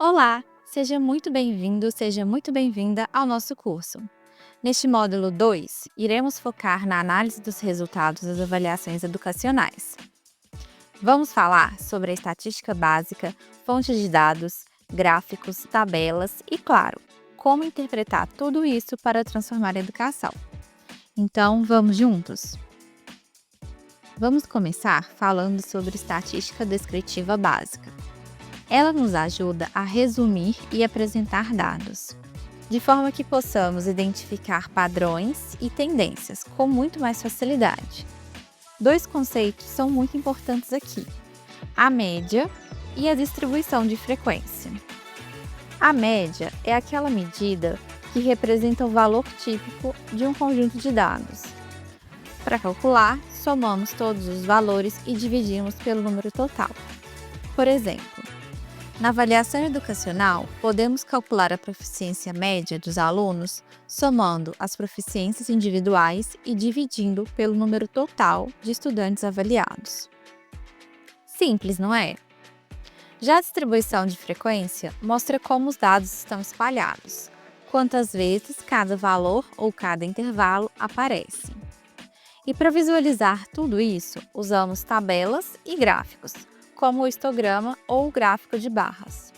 Olá, seja muito bem-vindo, seja muito bem-vinda ao nosso curso. Neste módulo 2, iremos focar na análise dos resultados das avaliações educacionais. Vamos falar sobre a estatística básica, fontes de dados, gráficos, tabelas e, claro, como interpretar tudo isso para transformar a educação. Então, vamos juntos? Vamos começar falando sobre estatística descritiva básica. Ela nos ajuda a resumir e apresentar dados, de forma que possamos identificar padrões e tendências com muito mais facilidade. Dois conceitos são muito importantes aqui: a média e a distribuição de frequência. A média é aquela medida que representa o valor típico de um conjunto de dados. Para calcular, somamos todos os valores e dividimos pelo número total. Por exemplo, na avaliação educacional, podemos calcular a proficiência média dos alunos somando as proficiências individuais e dividindo pelo número total de estudantes avaliados. Simples, não é? Já a distribuição de frequência mostra como os dados estão espalhados, quantas vezes cada valor ou cada intervalo aparece. E para visualizar tudo isso, usamos tabelas e gráficos, como o histograma ou o gráfico de barras.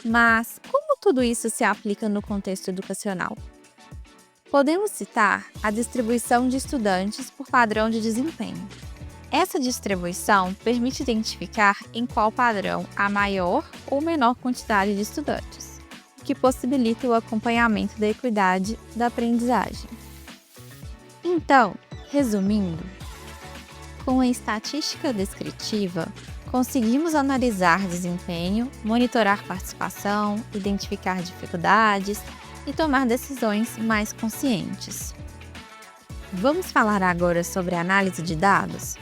Mas como tudo isso se aplica no contexto educacional? Podemos citar a distribuição de estudantes por padrão de desempenho. Essa distribuição permite identificar em qual padrão há maior ou menor quantidade de estudantes, o que possibilita o acompanhamento da equidade da aprendizagem. Então, resumindo, com a estatística descritiva, conseguimos analisar desempenho, monitorar participação, identificar dificuldades e tomar decisões mais conscientes. Vamos falar agora sobre a análise de dados?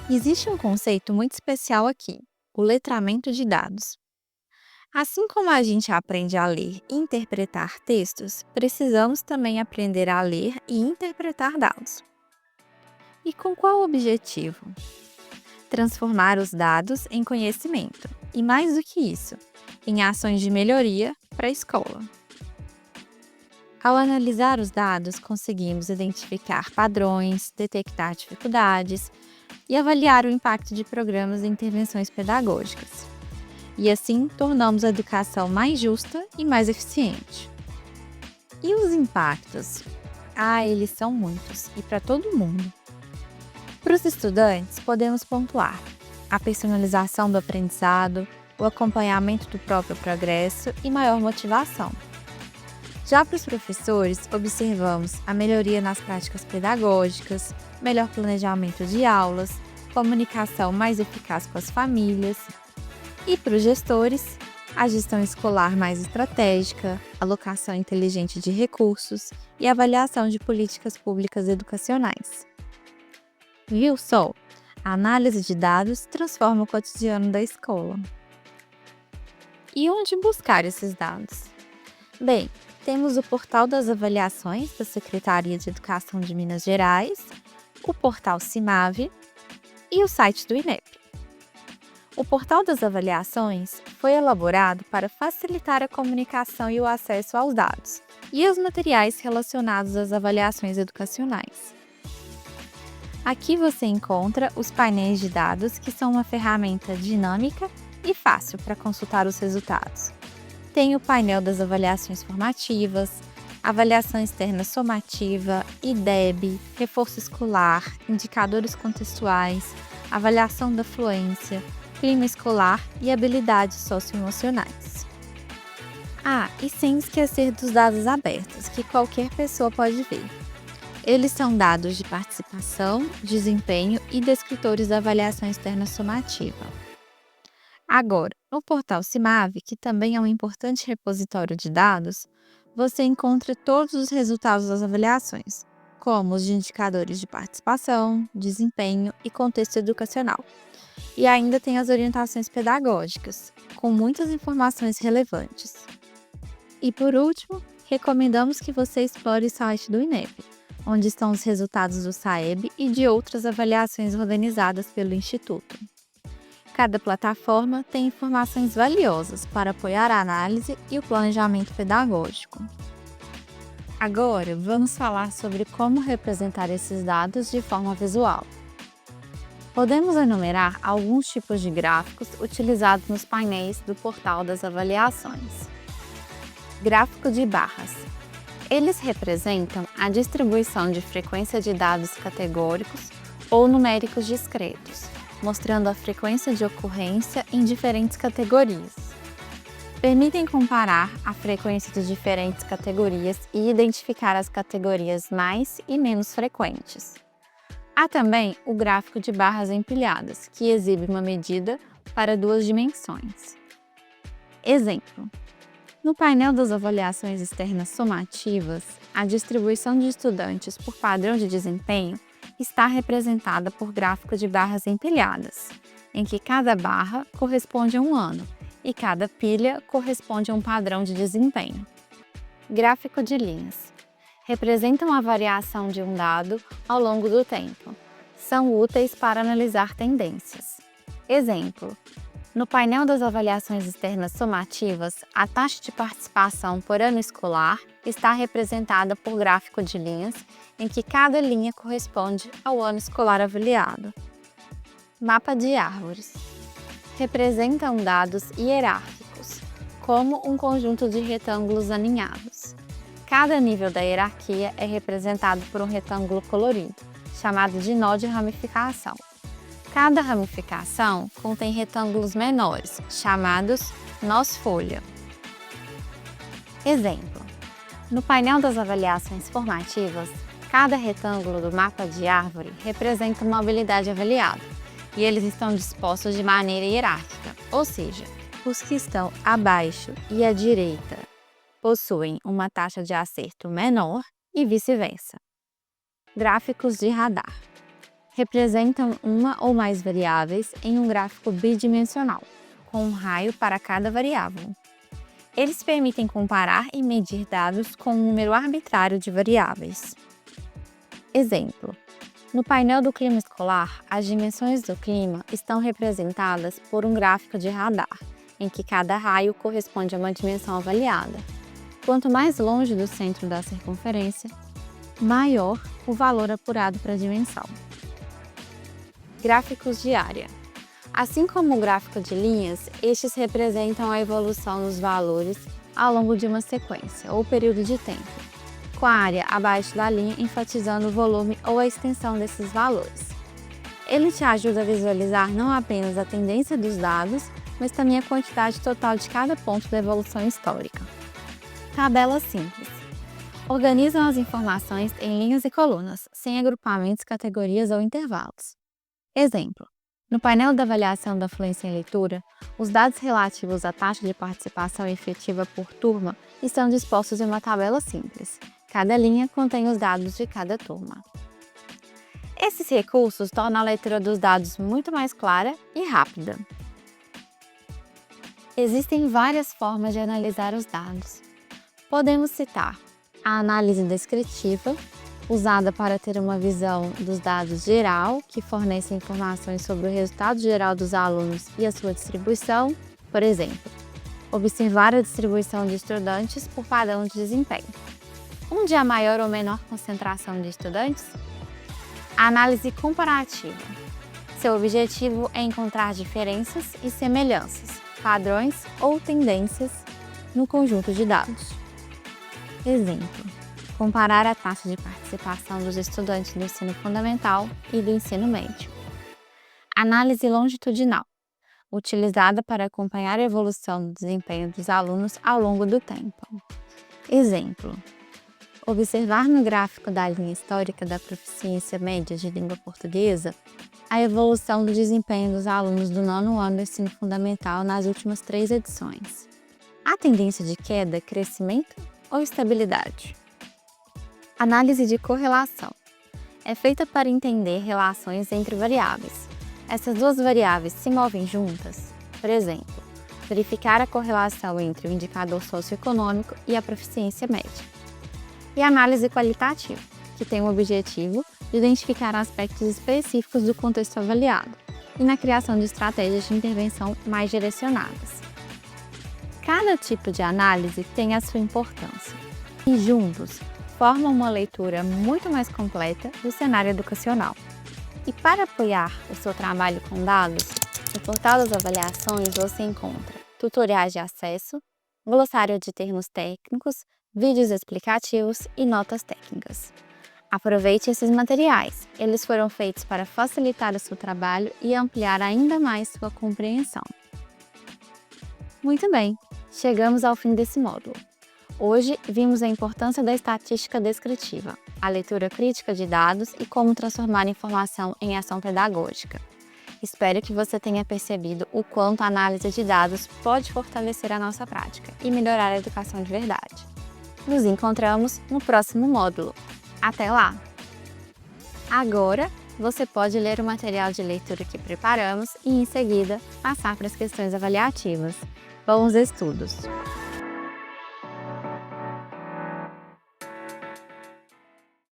Existe um conceito muito especial aqui, o letramento de dados. Assim como a gente aprende a ler e interpretar textos, precisamos também aprender a ler e interpretar dados. E com qual objetivo? Transformar os dados em conhecimento e, mais do que isso, em ações de melhoria para a escola. Ao analisar os dados, conseguimos identificar padrões, detectar dificuldades e avaliar o impacto de programas e intervenções pedagógicas. E assim, tornamos a educação mais justa e mais eficiente. E os impactos? Eles são muitos e para todo mundo. Para os estudantes, podemos pontuar a personalização do aprendizado, o acompanhamento do próprio progresso e maior motivação. Já para os professores, observamos a melhoria nas práticas pedagógicas, melhor planejamento de aulas, comunicação mais eficaz com as famílias. E para os gestores, a gestão escolar mais estratégica, alocação inteligente de recursos e avaliação de políticas públicas educacionais. Viu só? A análise de dados transforma o cotidiano da escola. E onde buscar esses dados? Bem, temos o portal das avaliações da Secretaria de Educação de Minas Gerais, o portal CIMAVE e o site do INEP. O portal das avaliações foi elaborado para facilitar a comunicação e o acesso aos dados e aos materiais relacionados às avaliações educacionais. Aqui você encontra os painéis de dados, que são uma ferramenta dinâmica e fácil para consultar os resultados. Tem o painel das avaliações formativas, avaliação externa somativa, IDEB, reforço escolar, indicadores contextuais, avaliação da fluência, clima escolar e habilidades socioemocionais. E sem esquecer dos dados abertos, que qualquer pessoa pode ver. Eles são dados de participação, desempenho e descritores da avaliação externa somativa. Agora, no portal CIMAVE, que também é um importante repositório de dados, você encontra todos os resultados das avaliações, como os de indicadores de participação, desempenho e contexto educacional. E ainda tem as orientações pedagógicas, com muitas informações relevantes. E por último, recomendamos que você explore o site do INEP, onde estão os resultados do SAEB e de outras avaliações organizadas pelo Instituto. Cada plataforma tem informações valiosas para apoiar a análise e o planejamento pedagógico. Agora, vamos falar sobre como representar esses dados de forma visual. Podemos enumerar alguns tipos de gráficos utilizados nos painéis do portal das avaliações. Gráfico de barras. Eles representam a distribuição de frequência de dados categóricos ou numéricos discretos, mostrando a frequência de ocorrência em diferentes categorias. Permitem comparar a frequência de diferentes categorias e identificar as categorias mais e menos frequentes. Há também o gráfico de barras empilhadas, que exibe uma medida para 2 dimensões. Exemplo: no painel das avaliações externas somativas, a distribuição de estudantes por padrão de desempenho está representada por gráfico de barras empilhadas, em que cada barra corresponde a um ano e cada pilha corresponde a um padrão de desempenho. Gráfico de linhas. Representam a variação de um dado ao longo do tempo. São úteis para analisar tendências. Exemplo: no painel das avaliações externas somativas, a taxa de participação por ano escolar está representada por gráfico de linhas, em que cada linha corresponde ao ano escolar avaliado. Mapa de árvores. Representam dados hierárquicos, como um conjunto de retângulos alinhados. Cada nível da hierarquia é representado por um retângulo colorido, chamado de nó de ramificação. Cada ramificação contém retângulos menores, chamados nós folha. Exemplo: no painel das avaliações formativas, cada retângulo do mapa de árvore representa uma habilidade avaliada, e eles estão dispostos de maneira hierárquica, ou seja, os que estão abaixo e à direita possuem uma taxa de acerto menor e vice-versa. Gráficos de radar. Representam uma ou mais variáveis em um gráfico bidimensional, com um raio para cada variável. Eles permitem comparar e medir dados com um número arbitrário de variáveis. Exemplo: no painel do clima escolar, as dimensões do clima estão representadas por um gráfico de radar, em que cada raio corresponde a uma dimensão avaliada. Quanto mais longe do centro da circunferência, maior o valor apurado para a dimensão. Gráficos de área. Assim como o gráfico de linhas, estes representam a evolução dos valores ao longo de uma sequência ou período de tempo, com a área abaixo da linha enfatizando o volume ou a extensão desses valores. Ele te ajuda a visualizar não apenas a tendência dos dados, mas também a quantidade total de cada ponto da evolução histórica. Tabelas simples. Organizam as informações em linhas e colunas, sem agrupamentos, categorias ou intervalos. Exemplo: no painel da avaliação da fluência em leitura, os dados relativos à taxa de participação efetiva por turma estão dispostos em uma tabela simples. Cada linha contém os dados de cada turma. Esses recursos tornam a leitura dos dados muito mais clara e rápida. Existem várias formas de analisar os dados. Podemos citar a análise descritiva, usada para ter uma visão dos dados geral, que fornece informações sobre o resultado geral dos alunos e a sua distribuição. Por exemplo, observar a distribuição de estudantes por padrão de desempenho. Onde há maior ou menor concentração de estudantes? A análise comparativa. Seu objetivo é encontrar diferenças e semelhanças, padrões ou tendências no conjunto de dados. Exemplo: comparar a taxa de participação dos estudantes do ensino fundamental e do ensino médio. Análise longitudinal, utilizada para acompanhar a evolução do desempenho dos alunos ao longo do tempo. Exemplo: observar no gráfico da linha histórica da proficiência média de língua portuguesa a evolução do desempenho dos alunos do 9º ano do ensino fundamental nas últimas 3 edições. Há tendência de queda, crescimento ou estabilidade? Análise de correlação. É feita para entender relações entre variáveis. Essas duas variáveis se movem juntas. Por exemplo, verificar a correlação entre o indicador socioeconômico e a proficiência média. E análise qualitativa, que tem o objetivo de identificar aspectos específicos do contexto avaliado e na criação de estratégias de intervenção mais direcionadas. Cada tipo de análise tem a sua importância e juntos formam uma leitura muito mais completa do cenário educacional. E para apoiar o seu trabalho com dados, no portal das avaliações você encontra tutoriais de acesso, glossário de termos técnicos, vídeos explicativos e notas técnicas. Aproveite esses materiais, eles foram feitos para facilitar o seu trabalho e ampliar ainda mais sua compreensão. Muito bem, chegamos ao fim desse módulo. Hoje, vimos a importância da estatística descritiva, a leitura crítica de dados e como transformar informação em ação pedagógica. Espero que você tenha percebido o quanto a análise de dados pode fortalecer a nossa prática e melhorar a educação de verdade. Nos encontramos no próximo módulo. Até lá! Agora, você pode ler o material de leitura que preparamos e, em seguida, passar para as questões avaliativas. Bons estudos!